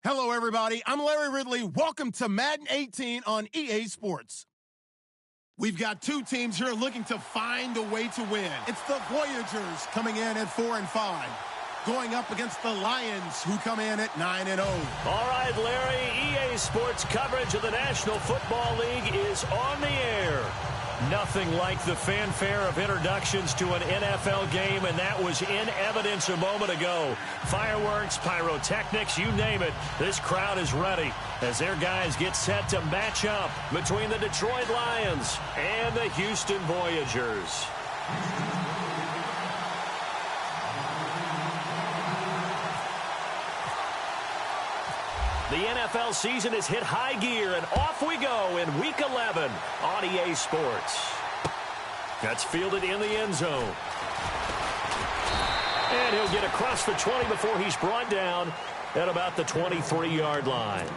Hello, everybody. I'm Larry Ridley. Welcome to Madden 18 on EA Sports. We've got two teams here looking to find a way to win. It's the Voyagers coming in at 4-5, going up against the Lions, who come in at 9-0. All right, Larry, EA Sports coverage of the National Football League is on the air. Nothing like the fanfare of introductions to an NFL game, and that was in evidence a moment ago. Fireworks, pyrotechnics, you name it. This crowd is ready as their guys get set to match up between the Detroit Lions and the Houston Voyagers. The NFL season has hit high gear, and off we go in Week 11 on EA Sports. That's fielded in the end zone. And he'll get across the 20 before he's brought down at about the 23-yard line.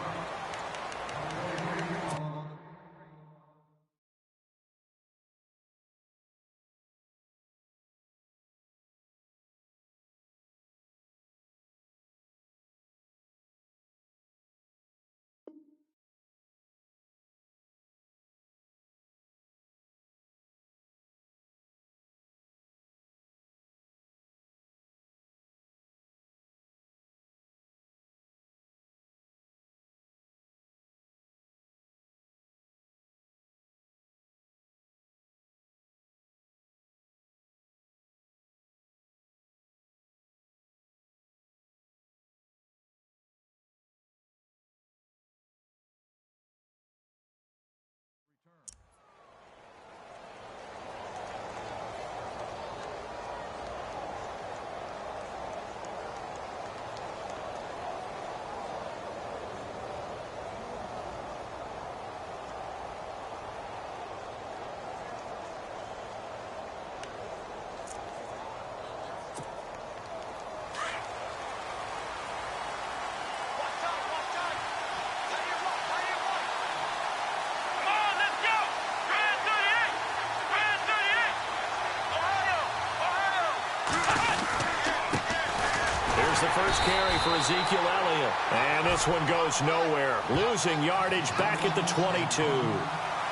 The first carry for Ezekiel Elliott. And this one goes nowhere. Losing yardage back at the 22.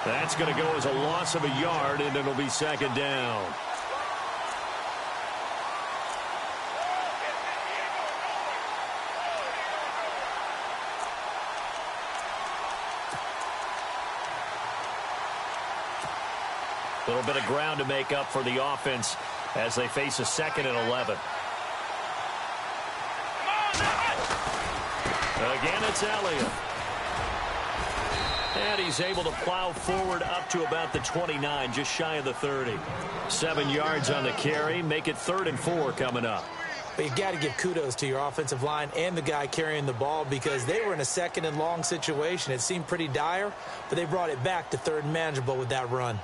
That's going to go as a loss of a yard, and it'll be second down. A little bit of ground to make up for the offense as they face a 2nd and 11. Again, it's Elliott. And he's able to plow forward up to about the 29, just shy of the 30. 7 yards on the carry, make it 3rd and 4 coming up. But you got to give kudos to your offensive line and the guy carrying the ball because they were in a 2nd and long situation. It seemed pretty dire, but they brought it back to 3rd and manageable with that run.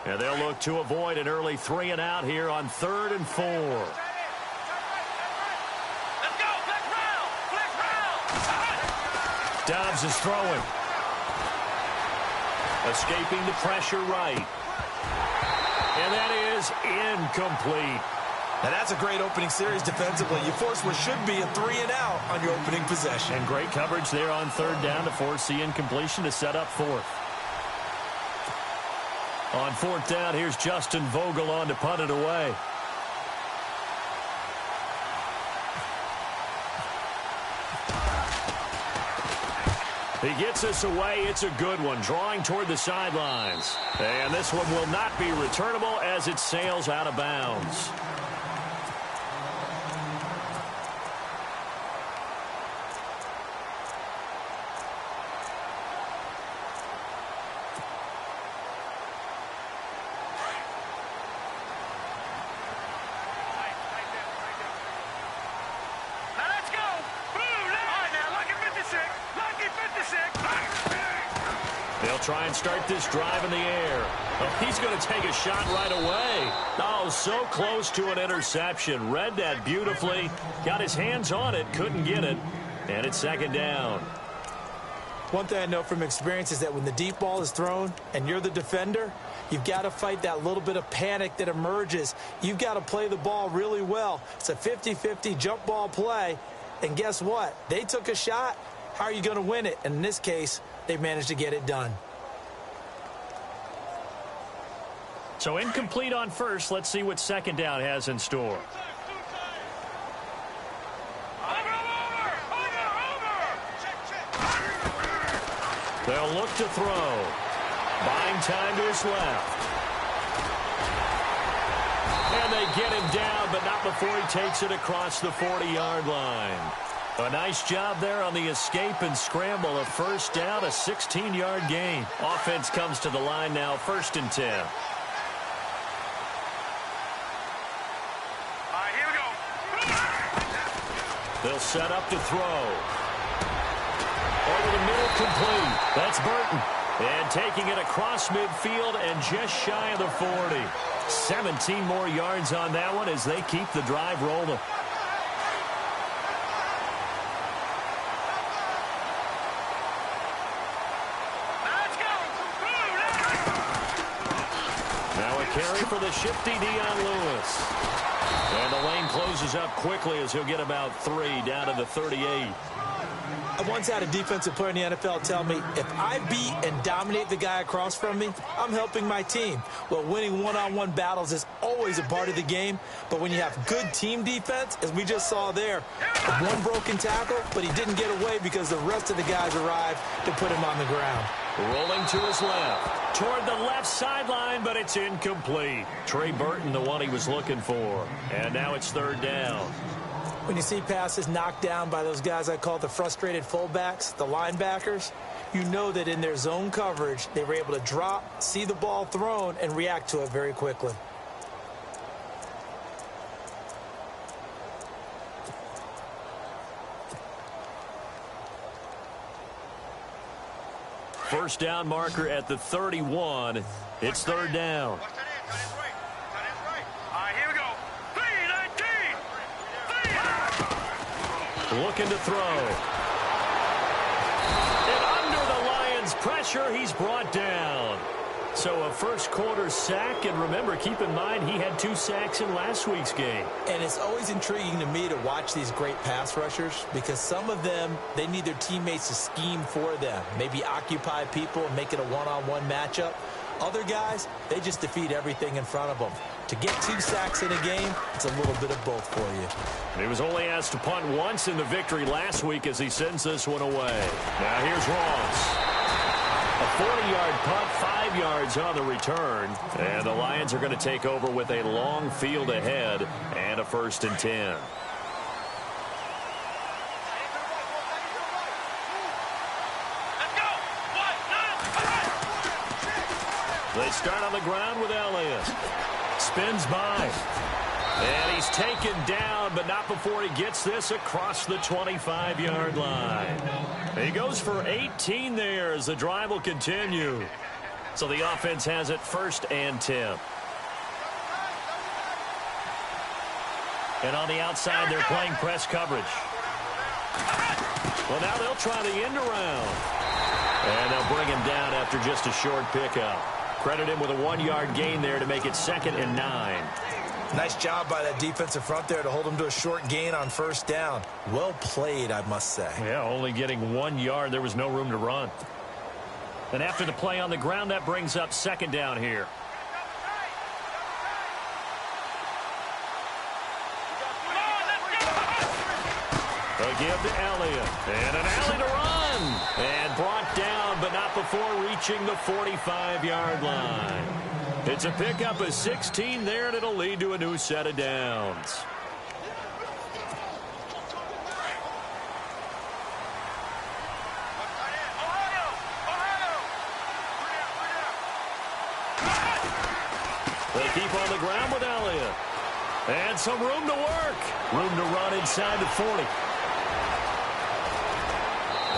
And they'll look to avoid an early 3 and out here on 3rd and 4. Let's go, flick round. Dobbs is throwing. Escaping the pressure right. And that is incomplete. And that's a great opening series defensively. You force what should be a 3 and out on your opening possession. And great coverage there on 3rd down to force the incompletion to set up 4th. On 4th down, here's Justin Vogel on to punt it away. He gets us away. It's a good one, drawing toward the sidelines. And this one will not be returnable as it sails out of bounds. They'll try and start this drive in the air. Oh, he's going to take a shot right away. Oh, so close to an interception. Read that beautifully. Got his hands on it. Couldn't get it. And it's 2nd down. One thing I know from experience is that when the deep ball is thrown and you're the defender, you've got to fight that little bit of panic that emerges. You've got to play the ball really well. It's a 50-50 jump ball play. And guess what? They took a shot. How are you going to win it? And in this case, they managed to get it done. So incomplete on first. Let's see what second down has in store. They'll look to throw. Buying time to his left. And they get him down, but not before he takes it across the 40-yard line. A nice job there on the escape and scramble. A first down, a 16-yard gain. Offense comes to the line now, 1st and 10. All right, here we go. They'll set up to throw. Over the middle, complete. That's Burton. And taking it across midfield and just shy of the 40. 17 more yards on that one as they keep the drive rolling. Let's go. Now a carry for the shifty Dion Lewis. And the lane closes up quickly as he'll get about 3 down to the 38. I once had a defensive player in the NFL tell me, if I beat and dominate the guy across from me, I'm helping my team. Well, winning one-on-one battles is always a part of the game, but when you have good team defense, as we just saw there, one broken tackle, but he didn't get away because the rest of the guys arrived to put him on the ground. Rolling to his left, toward the left sideline, but it's incomplete. Trey Burton, the one he was looking for. And now it's 3rd down. When you see passes knocked down by those guys I call the frustrated fullbacks, the linebackers, you know that in their zone coverage, they were able to drop, see the ball thrown, and react to it very quickly. First down marker at the 31. It's 3rd down. Looking to throw. And under the Lions' pressure, he's brought down. So a first quarter sack, and remember, keep in mind, he had 2 sacks in last week's game. And it's always intriguing to me to watch these great pass rushers because some of them, they need their teammates to scheme for them. Maybe occupy people and make it a one-on-one matchup. Other guys, they just defeat everything in front of them. To get 2 sacks in a game, it's a little bit of both for you. He was only asked to punt once in the victory last week as he sends this one away. Now here's Ross. A 40-yard punt, 5 yards on the return. And the Lions are going to take over with a long field ahead and a 1st and 10. They start on the ground with Elliott. Spins by. And he's taken down, but not before he gets this across the 25-yard line. He goes for 18 there as the drive will continue. So the offense has it 1st and 10. And on the outside, they're playing press coverage. Well, now they'll try the end around. And they'll bring him down after just a short pickup. Credit him with a 1-yard gain there to make it 2nd and 9. Nice job by that defensive front there to hold him to a short gain on 1st down. Well played, I must say. Yeah, only getting 1 yard. There was no room to run. And after the play on the ground, that brings up 2nd down here. A give to Elliott. And an alley to run. And brought down, but not before reaching the 45-yard line. It's a pickup of 16 there, and it'll lead to a new set of downs. They keep on the ground with Elliott. And some room to work. Room to run inside the 40.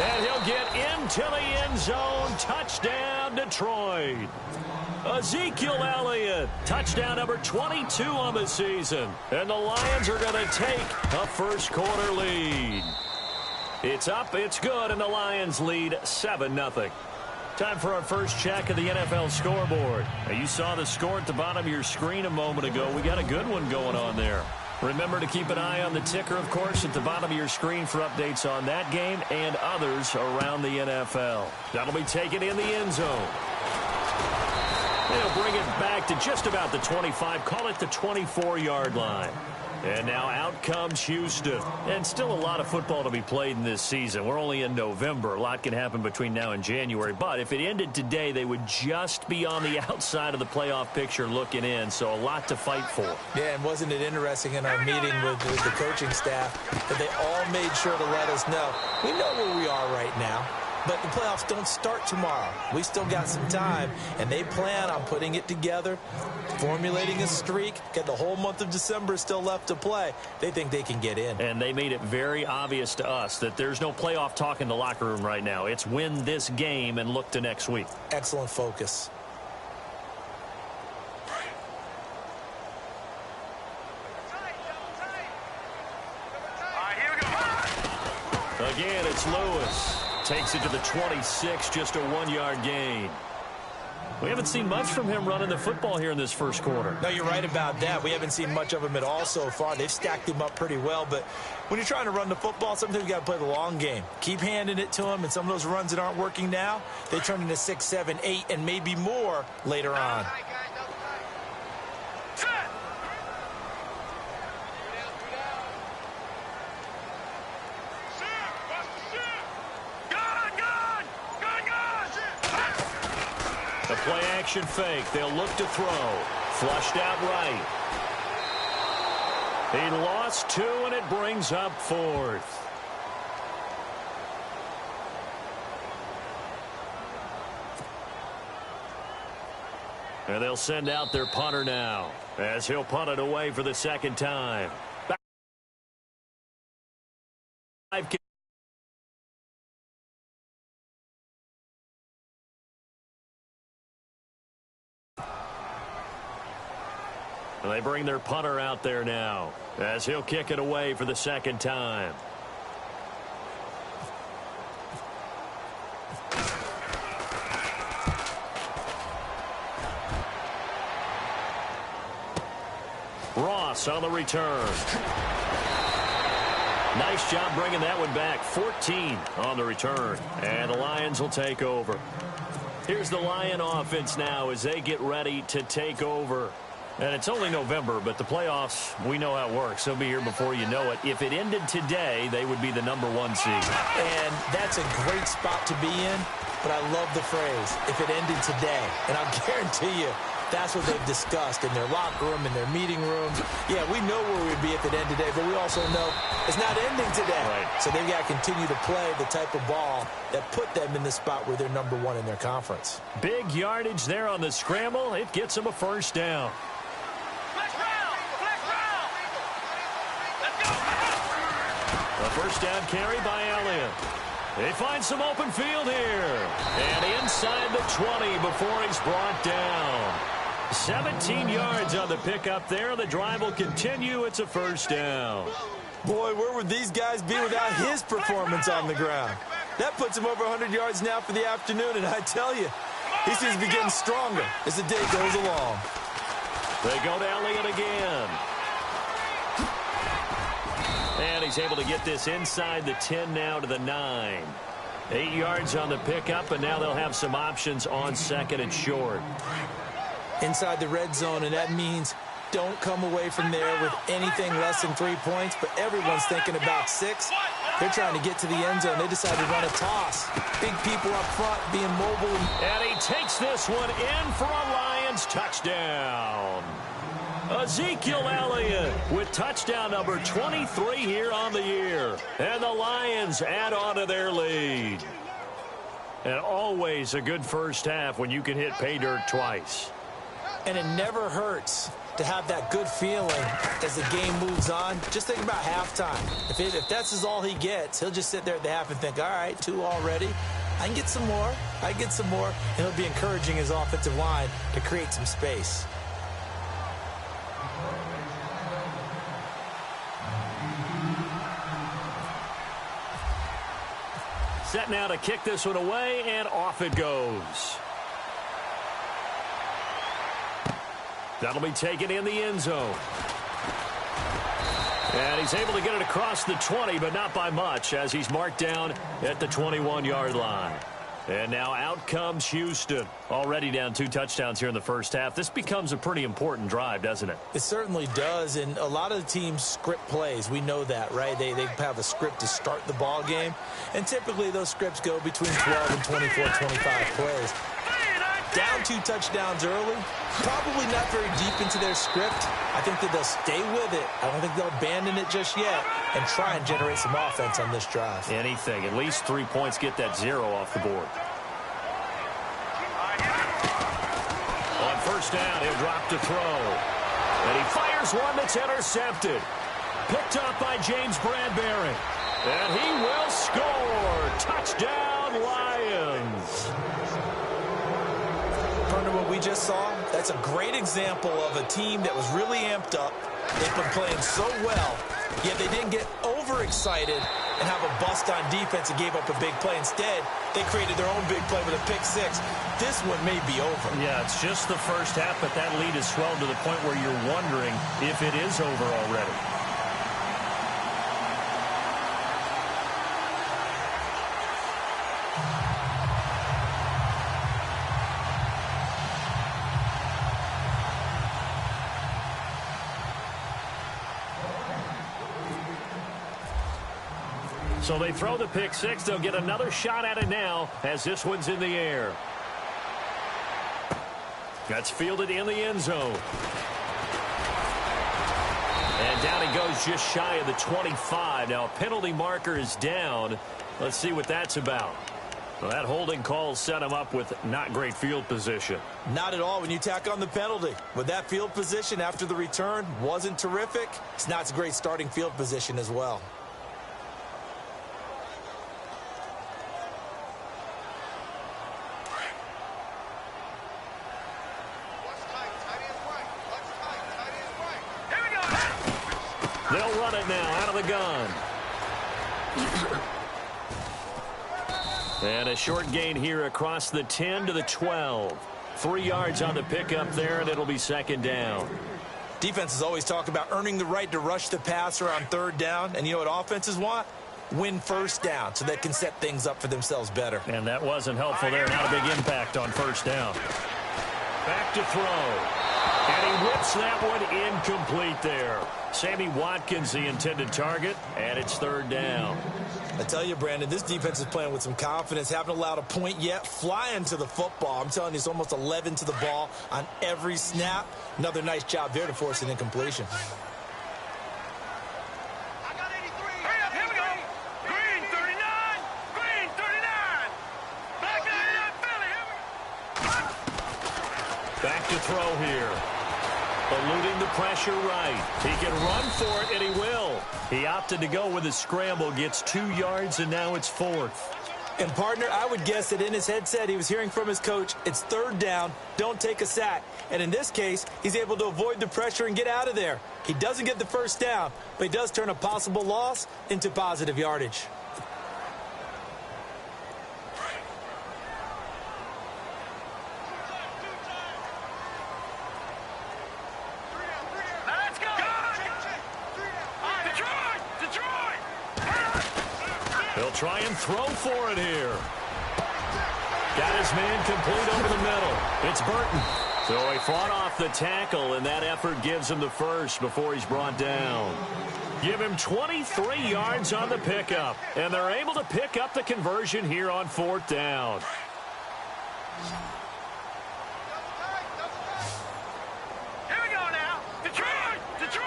And he'll get into the end zone. Touchdown, Detroit. Ezekiel Elliott, touchdown number 22 on the season. And the Lions are going to take a first quarter lead. It's up, it's good, and the Lions lead 7-0. Time for our first check of the NFL scoreboard. Now, you saw the score at the bottom of your screen a moment ago. We got a good one going on there. Remember to keep an eye on the ticker, of course, at the bottom of your screen for updates on that game and others around the NFL. That'll be taken in the end zone. They'll bring it back to just about the 25, call it the 24-yard line. And now out comes Houston. And still a lot of football to be played in this season. We're only in November. A lot can happen between now and January. But if it ended today, they would just be on the outside of the playoff picture looking in. So a lot to fight for. Yeah, and wasn't it interesting in our meeting with the coaching staff that they all made sure to let us know, we know where we are right now. But the playoffs don't start tomorrow. We still got some time, and they plan on putting it together, formulating a streak. Got the whole month of December still left to play. They think they can get in. And they made it very obvious to us that there's no playoff talk in the locker room right now. It's win this game and look to next week. Excellent focus. Again, it's Lewis. Takes it to the 26, just a 1-yard gain. We haven't seen much from him running the football here in this first quarter. No, you're right about that. We haven't seen much of him at all so far. They've stacked him up pretty well, but when you're trying to run the football, sometimes you got to play the long game. Keep handing it to him, and some of those runs that aren't working now, they turn into 6, 7, 8, and maybe more later on. The play action fake. They'll look to throw. Flushed out right. He lost 2, and it brings up 4th. And they'll send out their punter now as he'll punt it away for the second time. They bring their punter out there now as he'll kick it away for the second time. Ross on the return. Nice job bringing that one back. 14 on the return. And the Lions will take over. Here's the Lion offense now as they get ready to take over. And it's only November, but the playoffs, we know how it works. They'll be here before you know it. If it ended today, they would be the #1 seed. And that's a great spot to be in, but I love the phrase, if it ended today. And I'll guarantee you, that's what they've discussed in their locker room, in their meeting rooms. Yeah, we know where we'd be if it ended today, but we also know it's not ending today. Right. So they've got to continue to play the type of ball that put them in the spot where they're #1 in their conference. Big yardage there on the scramble. It gets them a first down. A first down carry by Elliott. They find some open field here. And inside the 20 before he's brought down. 17 yards on the pickup there. The drive will continue. It's a first down. Boy, where would these guys be without his performance on the ground? That puts him over 100 yards now for the afternoon, and I tell you, he seems to be getting stronger as the day goes along. They go to Elliott again. And he's able to get this inside the 10 now to the 9. 8 yards on the pickup, and now they'll have some options on second and short. Inside the red zone, and that means don't come away from there with anything less than 3 points, but everyone's thinking about 6. They're trying to get to the end zone. They decide to run a toss. Big people up front being mobile. And he takes this one in for a Lions touchdown. Ezekiel Elliott with touchdown number 23 here on the year. And the Lions add on to their lead. And always a good first half when you can hit pay dirt twice. And it never hurts to have that good feeling as the game moves on. Just think about halftime. If that's all he gets, he'll just sit there at the half and think, all right, 2 already. I can get some more. I can get some more. And he'll be encouraging his offensive line to create some space. Set now to kick this one away, and off it goes. That'll be taken in the end zone. And he's able to get it across the 20, but not by much, as he's marked down at the 21-yard line. And now out comes Houston. Already down 2 touchdowns here in the first half. This becomes a pretty important drive, doesn't it? It certainly does, and a lot of the teams script plays. We know that, right? They have a script to start the ball game, and typically those scripts go between 12 and 24, 25 plays. Down 2 touchdowns early, probably not very deep into their script. I think that they'll stay with it. I don't think they'll abandon it just yet and try and generate some offense on this drive. Anything. At least 3 points, get that 0 off the board. On first down, he'll drop to throw. And he fires one that's intercepted. Picked up by James Bradbury. And he will score. Touchdown, Lions. What we just saw, that's a great example of a team that was really amped up. They've been playing so well, yet they didn't get overexcited and have a bust on defense and gave up a big play. Instead, they created their own big play with a pick 6. This one may be over. Yeah, it's just the first half, but that lead has swelled to the point where you're wondering if it is over already. So they throw the pick 6. They'll get another shot at it now as this one's in the air. That's fielded in the end zone. And down he goes just shy of the 25. Now a penalty marker is down. Let's see what that's about. Well, that holding call set him up with not great field position. Not at all when you tack on the penalty. With that field position after the return wasn't terrific. It's not a great starting field position as well. They'll run it now out of the gun. And a short gain here across the 10 to the 12. 3 yards on the pickup there, and it'll be second down. Defenses always talk about earning the right to rush the passer on third down. And you know what offenses want? Win first down so they can set things up for themselves better. And that wasn't helpful there. Not a big impact on first down. Back to throw. And he whips that one incomplete there. Sammy Watkins, the intended target, and it's third down. I tell you, Brandon, this defense is playing with some confidence. Haven't allowed a point yet. Flying to the football. I'm telling you, it's almost 11 to the ball on every snap. Another nice job there to force an incompletion. Here we go. Green 39. Green 39. Back there in Philly. Back to throw here. Eluding the pressure right. He can run for it, and he will. He opted to go with a scramble, gets 2 yards, and now it's fourth. And, partner, I would guess that in his headset he was hearing from his coach, it's third down, don't take a sack. And in this case, he's able to avoid the pressure and get out of there. He doesn't get the first down, but he does turn a possible loss into positive yardage. He'll try and throw for it here. Got his man complete over the middle. It's Burton. So he fought off the tackle, and that effort gives him the first before he's brought down. Give him 23 yards on the pickup, and they're able to pick up the conversion here on fourth down. Here we go now. Detroit! Detroit!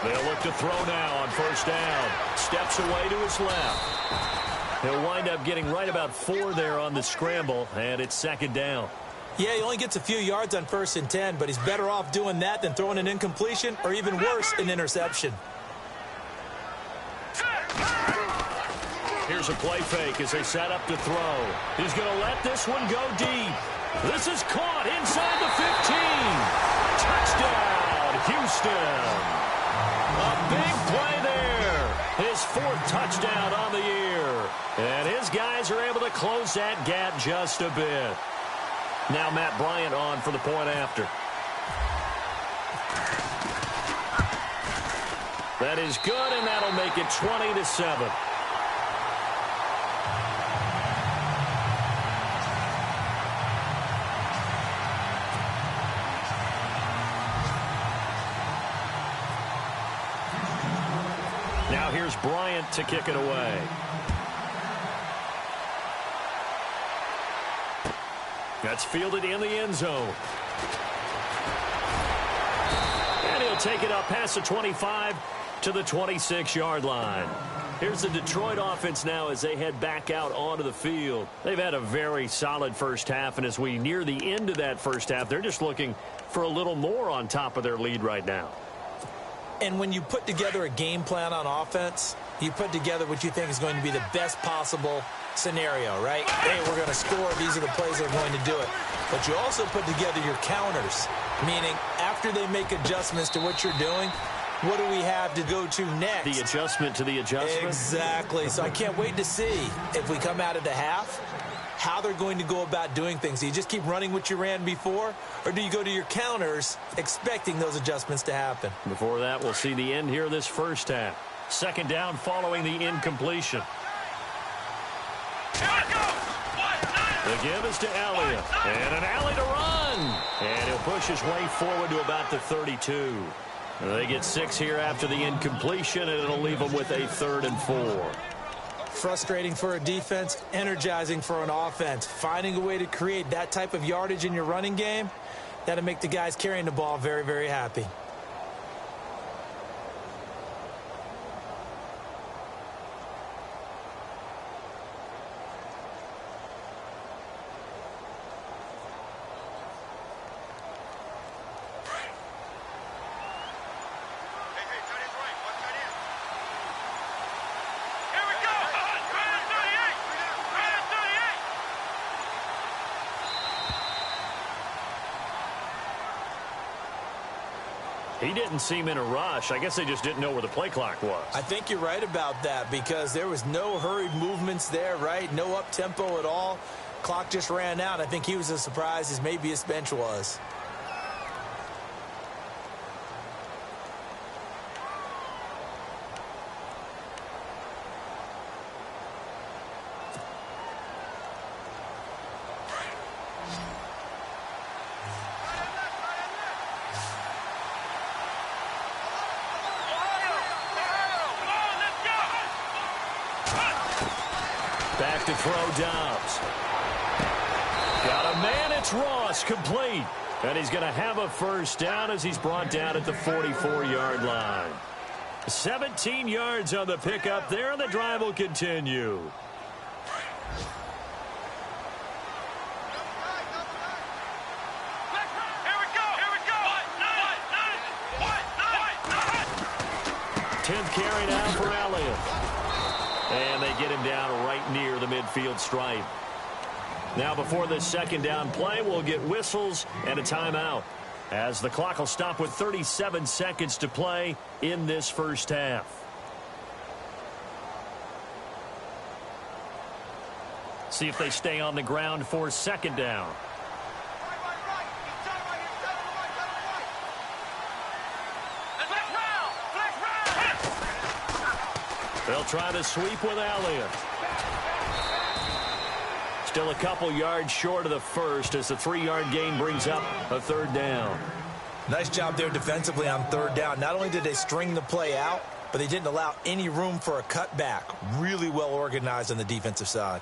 They'll look to throw now on first down. Steps away to his left. He'll wind up getting right about 4 there on the scramble, and it's second down. Yeah, he only gets a few yards on 1st and 10, but he's better off doing that than throwing an incompletion or even worse, an interception. Here's a play fake as they set up to throw. He's going to let this one go deep. This is caught inside the 15. Touchdown, Houston. A big play there. His 4th touchdown on the year. And his guys are able to close that gap just a bit. Now Matt Bryant on for the point after. That is good, and that'll make it 20-7. Now here's Bryant to kick it away. That's fielded in the end zone. And he'll take it up past the 25 to the 26-yard line. Here's the Detroit offense now as they head back out onto the field. They've had a very solid first half, and as we near the end of that first half, they're just looking for a little more on top of their lead right now. And when you put together a game plan on offense, you put together what you think is going to be the best possible scenario, right? Hey, we're going to score. These are the plays that are going to do it. But you also put together your counters, meaning after they make adjustments to what you're doing, what do we have to go to next? The adjustment to the adjustment? Exactly. So I can't wait to see if we come out of the half, how they're going to go about doing things. Do you just keep running what you ran before, or do you go to your counters expecting those adjustments to happen? Before that, we'll see the end here of this first half. 2nd down following the incompletion. The give is to Elliott. And an alley to run. And he'll push his way forward to about the 32. They get 6 here after the incompletion, and it'll leave them with a 3rd and 4. Frustrating for a defense, energizing for an offense. Finding a way to create that type of yardage in your running game, that'll make the guys carrying the ball very, very happy. He didn't seem in a rush. I guess they just didn't know where the play clock was. I think you're right about that because there was no hurried movements there, right? No up-tempo at all. Clock just ran out. I think he was as surprised as maybe his bench was. Back to throw Dobbs. Got a man, it's Ross, complete. And he's going to have a first down as he's brought down at the 44-yard line. 17 yards on the pickup there, and the drive will continue. Tenth carry now for Elliott. And they get him down right near the midfield stripe. Now before this 2nd down play, we'll get whistles and a timeout, as the clock will stop with 37 seconds to play in this first half. See if they stay on the ground for 2nd down. They'll try to sweep with Elliott. Still a couple yards short of the first as the 3-yard gain brings up a 3rd down. Nice job there defensively on 3rd down. Not only did they string the play out, but they didn't allow any room for a cutback. Really well organized on the defensive side.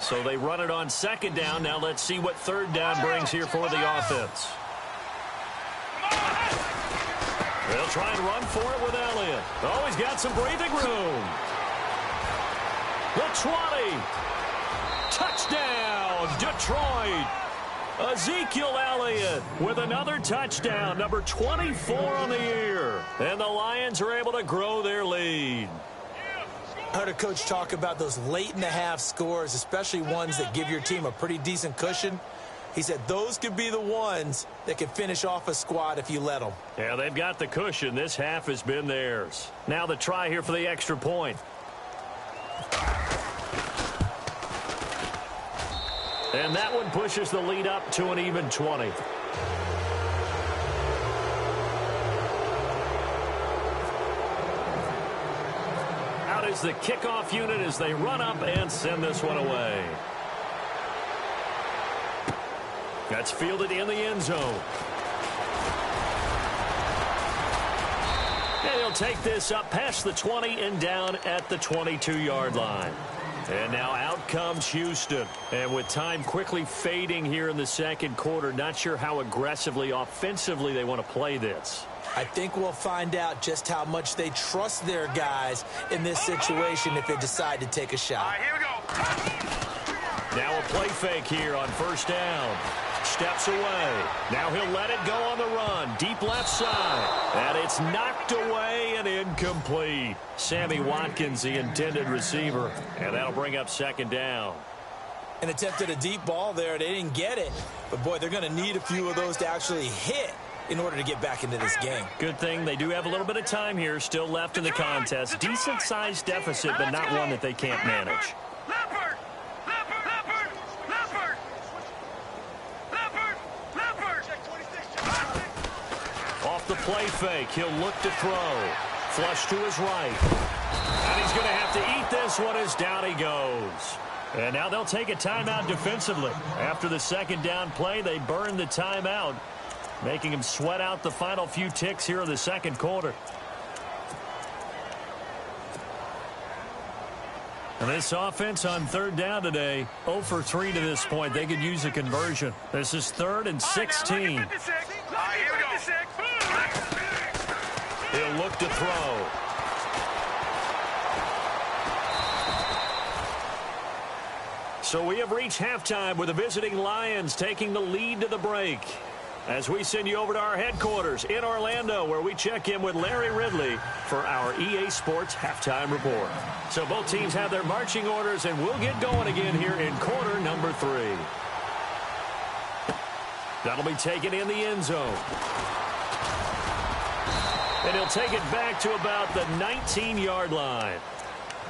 So they run it on 2nd down. Now let's see what 3rd down brings here for the offense. They'll try and run for it with Elliott. Oh, he's got some breathing room. The 20. Touchdown, Detroit. Ezekiel Elliott with another touchdown, number 24 on the year. And the Lions are able to grow their lead. I heard a coach talk about those late-in-the-half scores, especially ones that give your team a pretty decent cushion. He said those could be the ones that could finish off a squad if you let them. Yeah, they've got the cushion. This half has been theirs. Now the try here for the extra point. And that one pushes the lead up to an even 20. Out is the kickoff unit as they run up and send this one away. That's fielded in the end zone. And he'll take this up past the 20 and down at the 22-yard line. And now out comes Houston. And with time quickly fading here in the second quarter, not sure how aggressively, offensively they want to play this. I think we'll find out just how much they trust their guys in this situation if they decide to take a shot. All right, here we go. Now a play fake here on first down. Steps away. Now he'll let it go on the run. Deep left side. And it's knocked away and incomplete. Sammy Watkins, the intended receiver. And that'll bring up second down. An attempt at a deep ball there. They didn't get it. But, boy, they're going to need a few of those to actually hit in order to get back into this game. Good thing they do have a little bit of time here still left in the contest. Decent-sized deficit, but not one that they can't manage. Leopard! Leopard! Leopard! Leopard! Leopard! Leopard! Off the play fake, he'll look to throw. Flush to his right. And he's going to have to eat this one as down he goes. And now they'll take a timeout defensively. After the second down play, they burn the timeout, making him sweat out the final few ticks here in the second quarter. And this offense on third down today, 0 for 3 to this point. They could use a conversion. This is 3rd and 16. All right, here we go. He'll look to throw. So we have reached halftime with the visiting Lions taking the lead to the break. As we send you over to our headquarters in Orlando, where we check in with Larry Ridley for our EA Sports Halftime Report. So both teams have their marching orders, and we'll get going again here in quarter number 3. That'll be taken in the end zone. And he'll take it back to about the 19-yard line.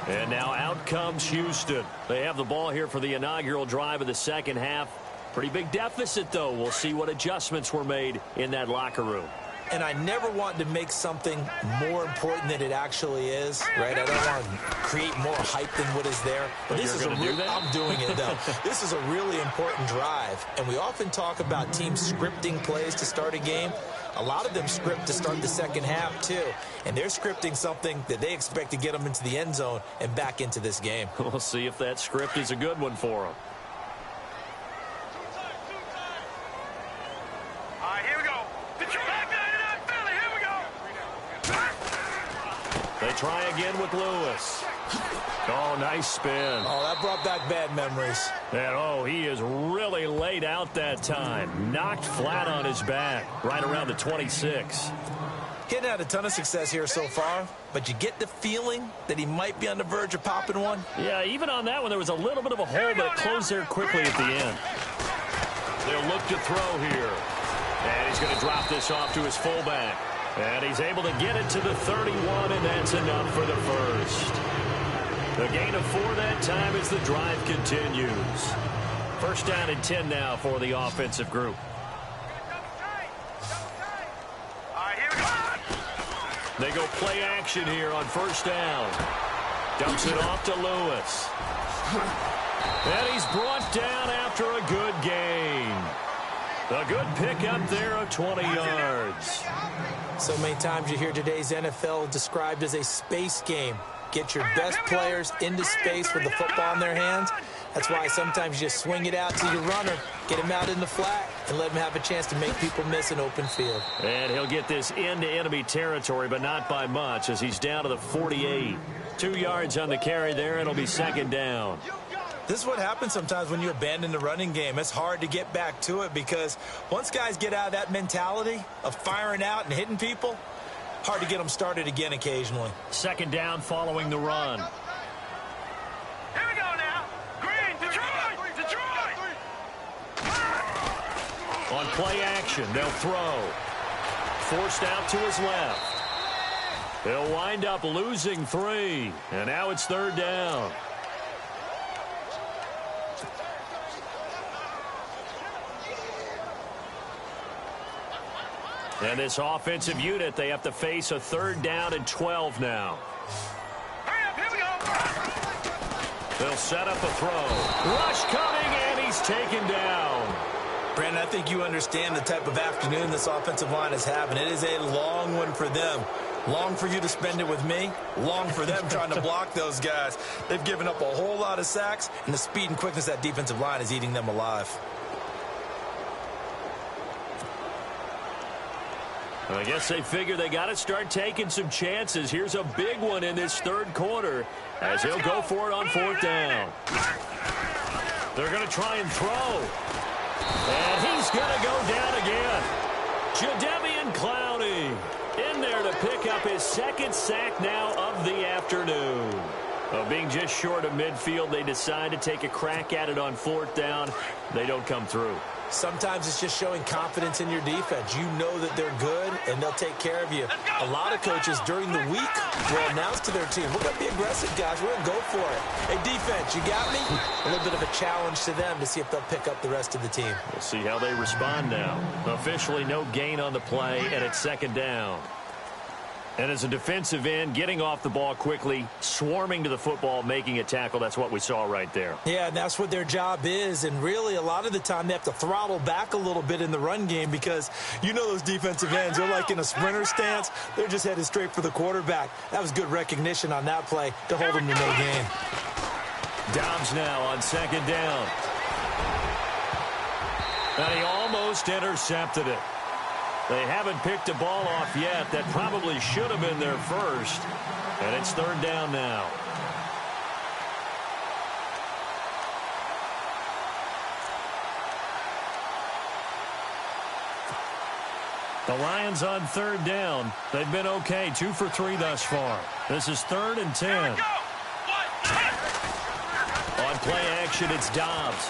And now out comes Houston. They have the ball here for the inaugural drive of the second half. Pretty big deficit, though. We'll see what adjustments were made in that locker room. And I never want to make something more important than it actually is, right? I don't want to create more hype than what is there. But this is I'm doing it, though. This is a really important drive. And we often talk about teams scripting plays to start a game. A lot of them script to start the second half, too. And they're scripting something that they expect to get them into the end zone and back into this game. We'll see if that script is a good one for them. All right, here we go. Philly, here we go. They try again with Lewis. Oh, nice spin. Oh, that brought back bad memories. And, he is really laid out that time. Knocked flat on his back, right around the 26. He hadn't had a ton of success here so far, but you get the feeling that he might be on the verge of popping one. Yeah, even on that one, there was a little bit of a hole, but it closed there quickly at the end. They'll look to throw here. And he's going to drop this off to his fullback. And he's able to get it to the 31, and that's enough for the first. The gain of 4 that time as the drive continues. First down and 10 now for the offensive group. All right, here we go. They go play action here on first down. Dumps it off to Lewis. And he's brought down after a good gain. A good pickup there of 20 yards. So many times you hear today's NFL described as a space game. Get your best players into space with the football in their hands. That's why sometimes you just swing it out to your runner, get him out in the flat, and let him have a chance to make people miss an open field. And he'll get this into enemy territory, but not by much, as he's down to the 48. 2 yards on the carry there, and it'll be second down. This is what happens sometimes when you abandon the running game. It's hard to get back to it because once guys get out of that mentality of firing out and hitting people, hard to get them started again occasionally. Second down following the run. On play action, they'll throw. Forced out to his left. He'll wind up losing 3. And now it's 3rd down. And this offensive unit, they have to face a 3rd down and 12 now. Hurry up, here we go. They'll set up a throw. Rush coming, and he's taken down. Brandon, I think you understand the type of afternoon this offensive line is having. It is a long one for them. Long for you to spend it with me. Long for them trying to block those guys. They've given up a whole lot of sacks, and the speed and quickness of that defensive line is eating them alive. I guess they figure they got to start taking some chances. Here's a big one in this 3rd quarter as he'll go for it on 4th down. They're going to try and throw. And he's going to go down again. Jadeveon Clowney in there to pick up his 2nd sack now of the afternoon. Well, being just short of midfield, they decide to take a crack at it on 4th down. They don't come through. Sometimes it's just showing confidence in your defense. You know that they're good, and they'll take care of you. A lot of coaches during the week will announce to their team, we're going to be aggressive, guys. We're going to go for it. Hey, defense, you got me? A little bit of a challenge to them to see if they'll pick up the rest of the team. We'll see how they respond now. Officially no gain on the play, and it's 2nd down. And as a defensive end, getting off the ball quickly, swarming to the football, making a tackle, that's what we saw right there. Yeah, and that's what their job is. And really, a lot of the time, they have to throttle back a little bit in the run game because you know those defensive ends, they're like in a sprinter stance. They're just headed straight for the quarterback. That was good recognition on that play to hold them to no gain. Dobbs now on 2nd down. And he almost intercepted it. They haven't picked a ball off yet. That probably should have been their first. And it's 3rd down now. The Lions on 3rd down. They've been okay. 2 for 3 thus far. This is 3rd and 10. On play action, it's Dobbs.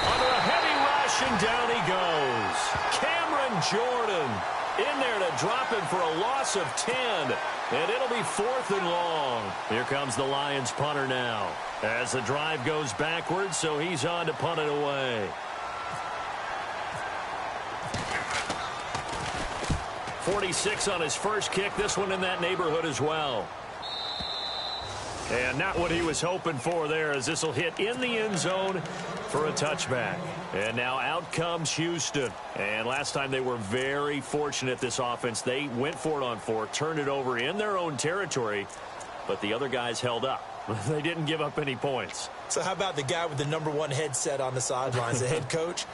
Under a heavy rush, and down he goes. Cameron Jordan in there to drop him for a loss of 10. And it'll be 4th and long. Here comes the Lions punter now. As the drive goes backwards, so he's on to punt it away. 46 on his first kick. This one in that neighborhood as well. And not what he was hoping for there, as this will hit in the end zone for a touchback. And now out comes Houston. And last time they were very fortunate, this offense. They went for it on 4, turned it over in their own territory, but the other guys held up. They didn't give up any points. So how about the guy with the #1 headset on the sidelines, the head coach?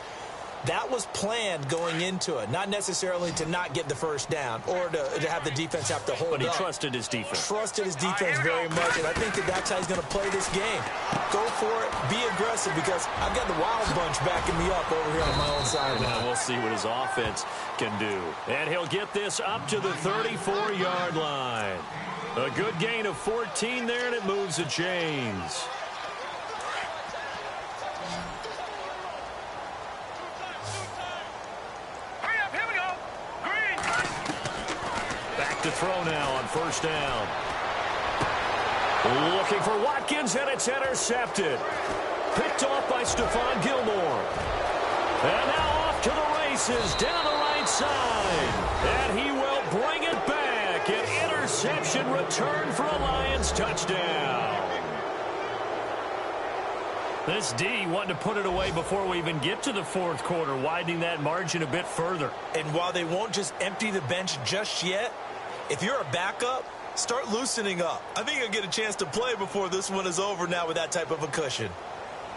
That was planned going into it, not necessarily to not get the first down or to have the defense have to hold up. But he trusted his defense. Trusted his defense very much, and I think that's how he's going to play this game. Go for it, be aggressive, because I've got the wild bunch backing me up over here on my own side. Now we'll see what his offense can do. And he'll get this up to the 34-yard line. A good gain of 14 there, and it moves the chains. To throw now on 1st down. Looking for Watkins, and it's intercepted. Picked off by Stephon Gilmore. And now off to the races down the right side. And he will bring it back. An interception return for a Lions touchdown. This D wanting to put it away before we even get to the 4th quarter, widening that margin a bit further. And while they won't just empty the bench just yet, if you're a backup, start loosening up. I think you'll get a chance to play before this one is over now with that type of a cushion.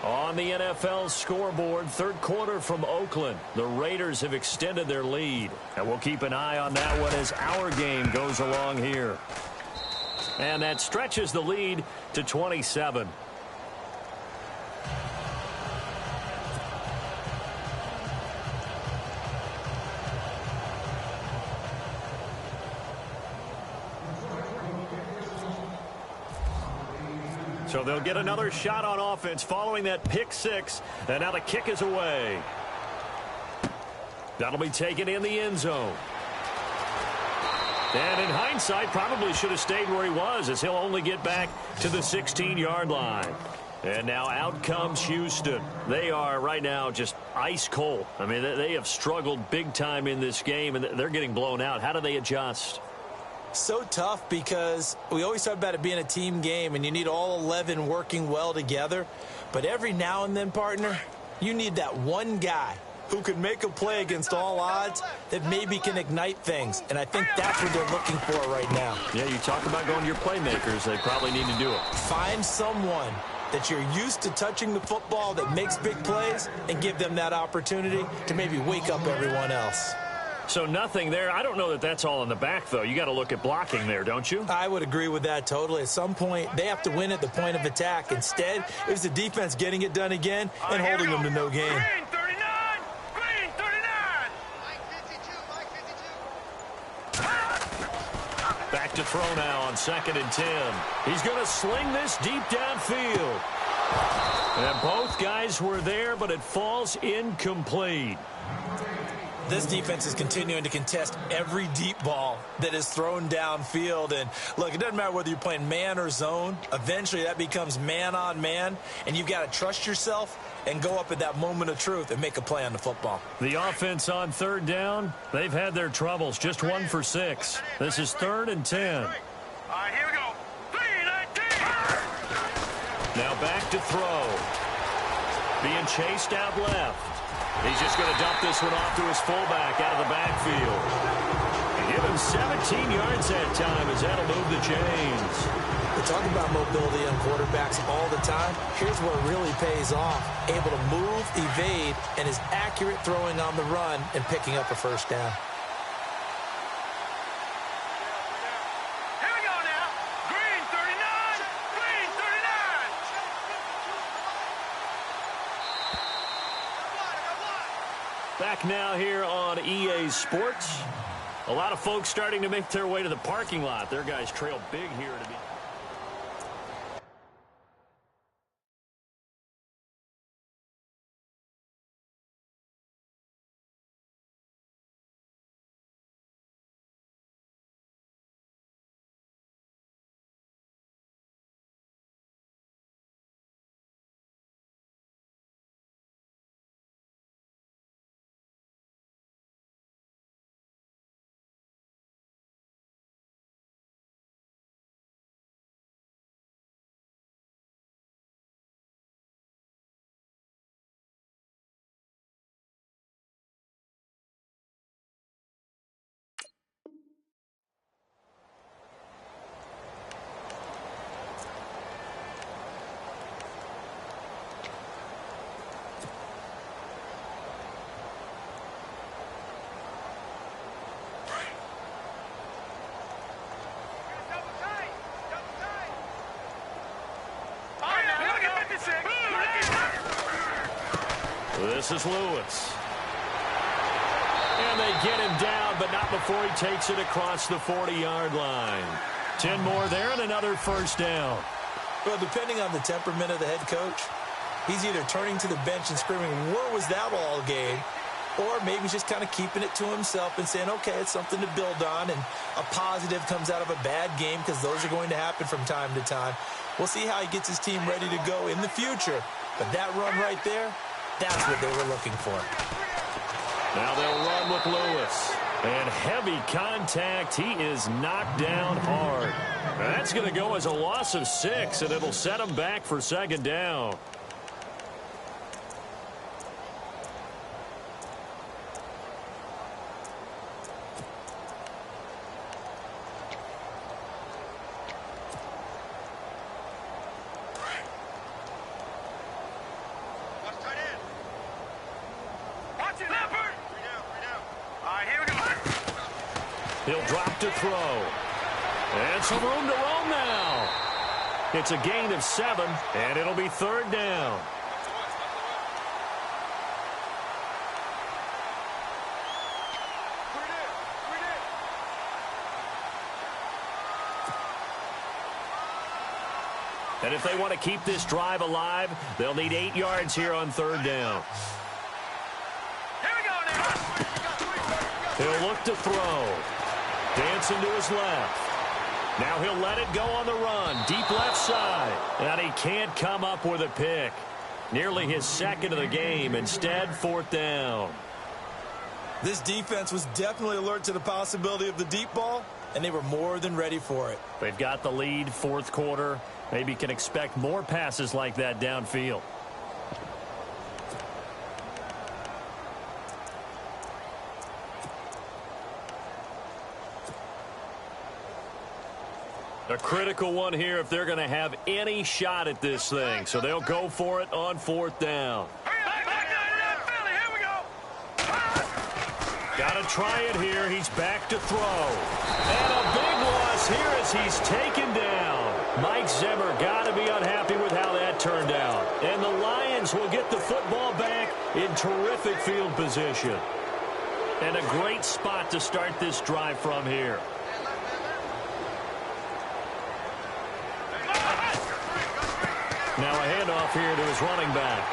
On the NFL scoreboard, 3rd quarter from Oakland. The Raiders have extended their lead. And we'll keep an eye on that one as our game goes along here. And that stretches the lead to 27. So they'll get another shot on offense following that pick 6. And now the kick is away. That'll be taken in the end zone. And in hindsight, probably should have stayed where he was, as he'll only get back to the 16-yard line. And now out comes Houston. They are right now just ice cold. I mean, they have struggled big time in this game, and they're getting blown out. How do they adjust? So tough, because we always talk about it being a team game, and you need all 11 working well together. But every now and then, partner, you need that one guy who can make a play against all odds that maybe can ignite things. And I think that's what they're looking for right now. Yeah, you talk about going to your playmakers. They probably need to do it. Find someone that you're used to touching the football that makes big plays and give them that opportunity to maybe wake up everyone else. So nothing there. I don't know that that's all in the back, though. You got to look at blocking there, don't you? I would agree with that totally. At some point, they have to win at the point of attack. Instead, it was the defense getting it done again and holding them to no gain. Green 39! Green 39! Back to throw now on 2nd and 10. He's going to sling this deep downfield. And both guys were there, but it falls incomplete. This defense is continuing to contest every deep ball that is thrown downfield. And, look, it doesn't matter whether you're playing man or zone. Eventually, that becomes man on man, and you've got to trust yourself and go up at that moment of truth and make a play on the football. The offense on 3rd down, they've had their troubles. Just 1 for 6. This is 3rd and 10. All right, here we go. 3-19! Now back to throw. Being chased out left. He's just going to dump this one off to his fullback out of the backfield. Give him 17 yards that time, as that'll move the chains. We talk about mobility on quarterbacks all the time. Here's where it really pays off. Able to move, evade, and is accurate throwing on the run and picking up a first down. Here we go now. Green 39! Green 39! Back now here on EA Sports. A lot of folks starting to make their way to the parking lot. Their guys trail big here to be. This is Lewis. And they get him down, but not before he takes it across the 40-yard line. 10 more there and another first down. Well, depending on the temperament of the head coach, he's either turning to the bench and screaming, "Where was that all game?" Or maybe he's just kind of keeping it to himself and saying, okay, it's something to build on, and a positive comes out of a bad game, because those are going to happen from time to time. We'll see how he gets his team ready to go in the future. But that run right there, that's what they were looking for. Now they'll run with Lewis. And heavy contact. He is knocked down hard. That's going to go as a loss of 6, and it'll set him back for 2nd down. He'll drop to throw. And some room to roam now. It's a gain of 7, and it'll be 3rd down. And if they want to keep this drive alive, they'll need 8 yards here on 3rd down. Here we go now. back to throw. Dancing to his left. Now he'll let it go on the run. Deep left side. And he can't come up with a pick. Nearly his second of the game. Instead, 4th down. This defense was definitely alert to the possibility of the deep ball, and they were more than ready for it. They've got the lead, 4th quarter. Maybe can expect more passes like that downfield. A critical one here if they're going to have any shot at this thing. So they'll go for it on 4th down. Got to try it here. He's back to throw. And a big loss here as he's taken down. Mike Zimmer got to be unhappy with how that turned out. And the Lions will get the football back in terrific field position. And a great spot to start this drive from here. Now a handoff here to his running back.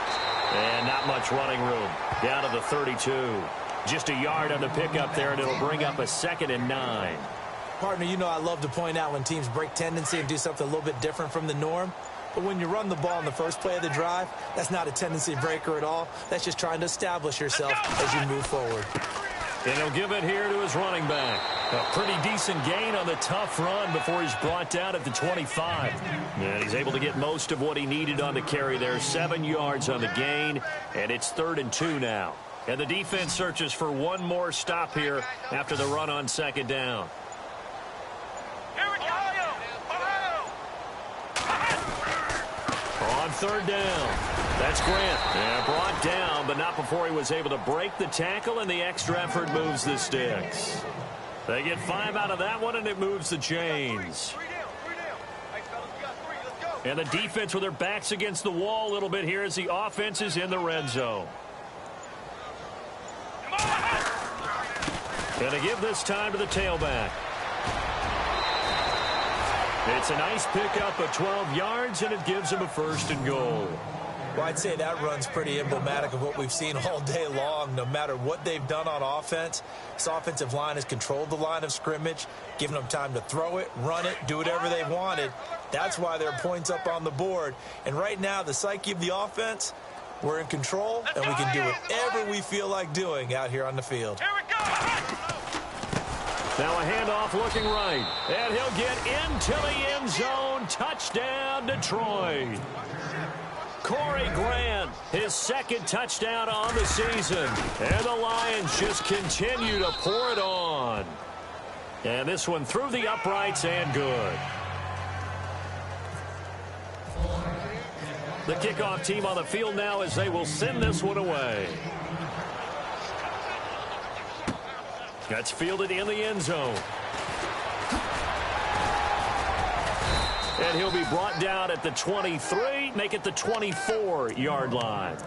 And not much running room. Down to the 32. Just a yard on the pickup there, and it'll bring up a 2nd and 9. Partner, you know I love to point out when teams break tendency and do something a little bit different from the norm. But when you run the ball in the first play of the drive, that's not a tendency breaker at all. That's just trying to establish yourself as you move forward. And he'll give it here to his running back. A pretty decent gain on the tough run before he's brought down at the 25. And he's able to get most of what he needed on the carry there. 7 yards on the gain, and it's 3rd and 2 now. And the defense searches for one more stop here after the run on 2nd down. Here we go. On 3rd down. That's Grant. Yeah, brought down, but not before he was able to break the tackle, and the extra effort moves the sticks. They get 5 out of that one, and it moves the chains. And the defense with their backs against the wall a little bit here as the offense is in the red zone. Going to give this time to the tailback. It's a nice pickup of 12 yards, and it gives him a 1st and goal. Well, I'd say that run's pretty emblematic of what we've seen all day long. No matter what they've done on offense, this offensive line has controlled the line of scrimmage, given them time to throw it, run it, do whatever they wanted. That's why there are points up on the board. And right now, the psyche of the offense, we're in control, and we can do whatever we feel like doing out here on the field. Here we go. Now a handoff looking right. And he'll get into the end zone. Touchdown, Detroit. Corey Grant, his 2nd touchdown on the season. And the Lions just continue to pour it on. And this one through the uprights and good. The kickoff team on the field now as they will send this one away. That's fielded in the end zone. And he'll be brought down at the 23, make it the 24-yard line.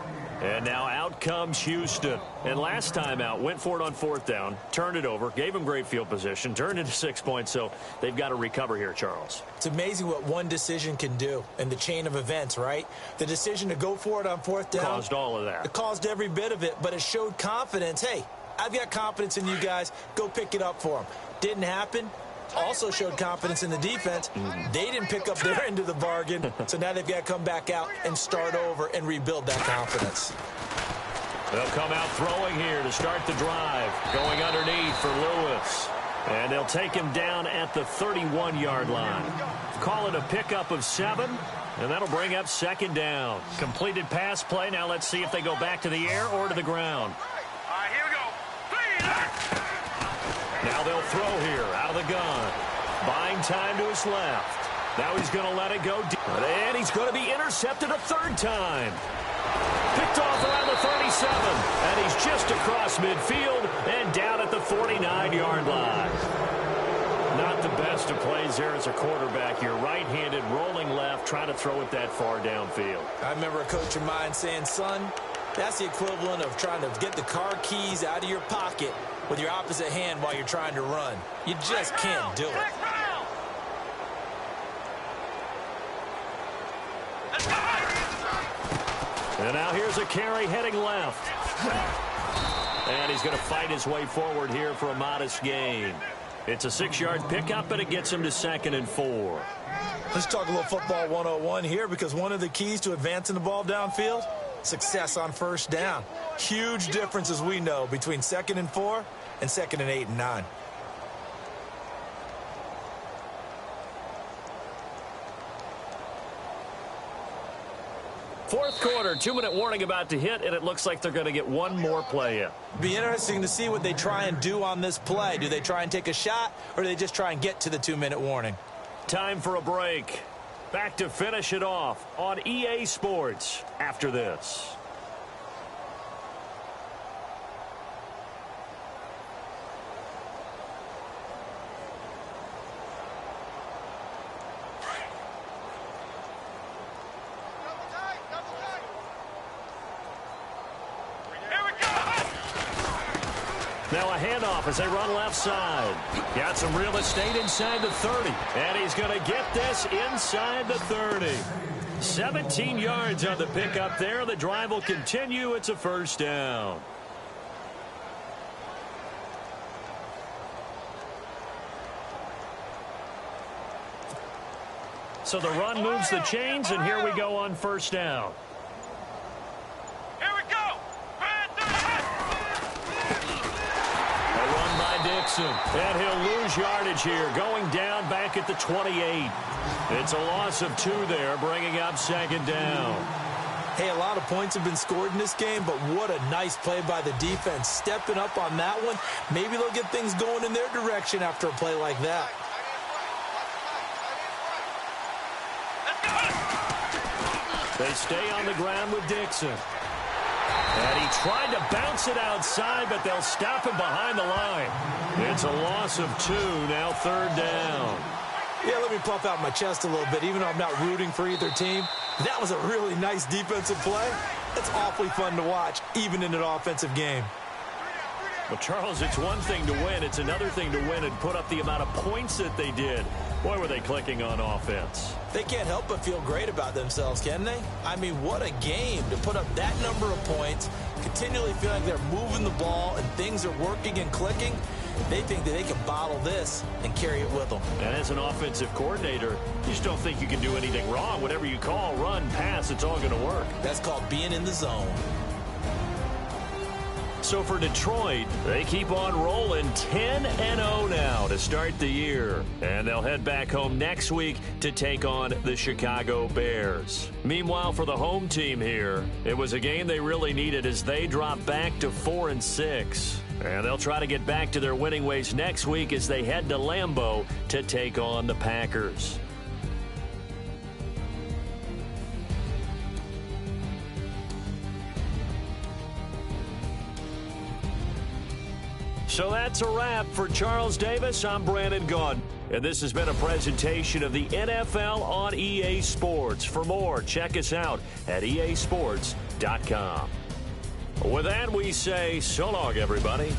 And now out comes Houston. And last time out, went for it on 4th down, turned it over, gave him great field position, turned into 6 points, so they've got to recover here, Charles. It's amazing what one decision can do in the chain of events, right? The decision to go for it on 4th down. Caused all of that. It caused every bit of it, but it showed confidence. Hey, I've got confidence in you guys. Go pick it up for them. Didn't happen. Also showed confidence in the defense. They didn't pick up their end of the bargain, so now they've got to come back out and start over and rebuild that confidence. They'll come out throwing here to start the drive. Going underneath for Lewis. And they'll take him down at the 31-yard line. Call it a pickup of 7, and that'll bring up 2nd down. Completed pass play. Now let's see if they go back to the air or to the ground. All right, here we go. Now they'll throw here out of the gun. Buying time to his left. Now he's going to let it go deep. And he's going to be intercepted a 3rd time. Picked off around the 37. And he's just across midfield and down at the 49-yard line. Not the best of plays there as a quarterback. You're right-handed, rolling left, trying to throw it that far downfield. I remember a coach of mine saying, son, that's the equivalent of trying to get the car keys out of your pocket with your opposite hand while you're trying to run. You just can't do it. And now here's a carry heading left. And he's going to fight his way forward here for a modest gain. It's a 6-yard pickup, and it gets him to 2nd and 4. Let's talk a little football 101 here, because one of the keys to advancing the ball downfield, success on first down. Huge difference, as we know, between 2nd and 4 and 2nd and 8 and 9. Fourth quarter, 2-minute warning about to hit, and it looks like they're going to get one more play in. Be interesting to see what they try and do on this play. Do they try and take a shot, or do they just try and get to the 2-minute warning? Time for a break. Back to finish it off on EA Sports after this. Now a handoff as they run left side. Got some real estate inside the 30. And he's going to get this inside the 30. 17 yards on the pickup there. The drive will continue. It's a first down. So the run moves the chains, and here we go on first down. And he'll lose yardage here, going down back at the 28. It's a loss of 2 there, bringing up 2nd down. Hey, a lot of points have been scored in this game, but what a nice play by the defense. Stepping up on that one, maybe they'll get things going in their direction after a play like that. They stay on the ground with Dixon. And he tried to bounce it outside, but they'll stop him behind the line. It's a loss of 2, now 3rd down. Yeah, let me puff out my chest a little bit, even though I'm not rooting for either team. That was a really nice defensive play. It's awfully fun to watch, even in an offensive game. Well, Charles, it's one thing to win. It's another thing to win and put up the amount of points that they did. Boy, were they clicking on offense. They can't help but feel great about themselves, can they? I mean, what a game to put up that number of points, continually feel like they're moving the ball and things are working and clicking. They think that they can bottle this and carry it with them. And as an offensive coordinator, you just don't think you can do anything wrong. Whatever you call, run, pass, it's all going to work. That's called being in the zone. So for Detroit, they keep on rolling 10-0 now to start the year. And they'll head back home next week to take on the Chicago Bears. Meanwhile, for the home team here, it was a game they really needed as they drop back to 4-6. And they'll try to get back to their winning ways next week as they head to Lambeau to take on the Packers. So that's a wrap. For Charles Davis, I'm Brandon Gaudin. And this has been a presentation of the NFL on EA Sports. For more, check us out at easports.com. With that, we say so long, everybody.